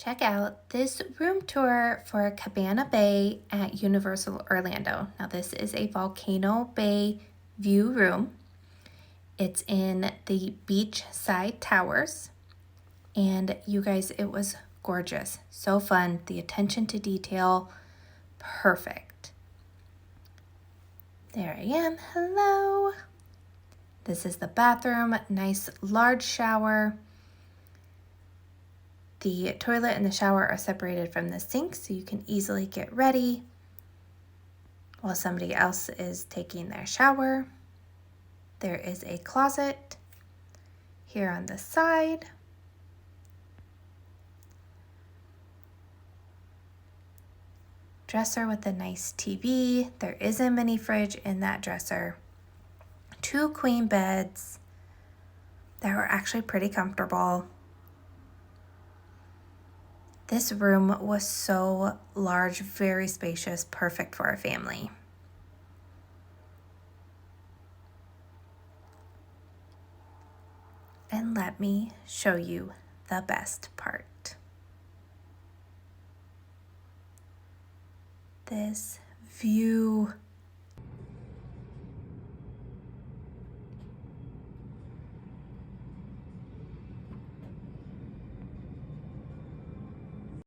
Check out this room tour for Cabana Bay at Universal Orlando. Now this is a Volcano Bay view room. It's in the beachside towers. And you guys, it was gorgeous. So fun. The attention to detail, perfect. There I am. Hello. This is the bathroom. Nice large shower. The toilet and the shower are separated from the sink, so you can easily get ready while somebody else is taking their shower. There is a closet here on the side. Dresser with a nice TV. There is a mini fridge in that dresser. 2 queen beds that were actually pretty comfortable. This room was so large, very spacious, perfect for a family. And let me show you the best part. This view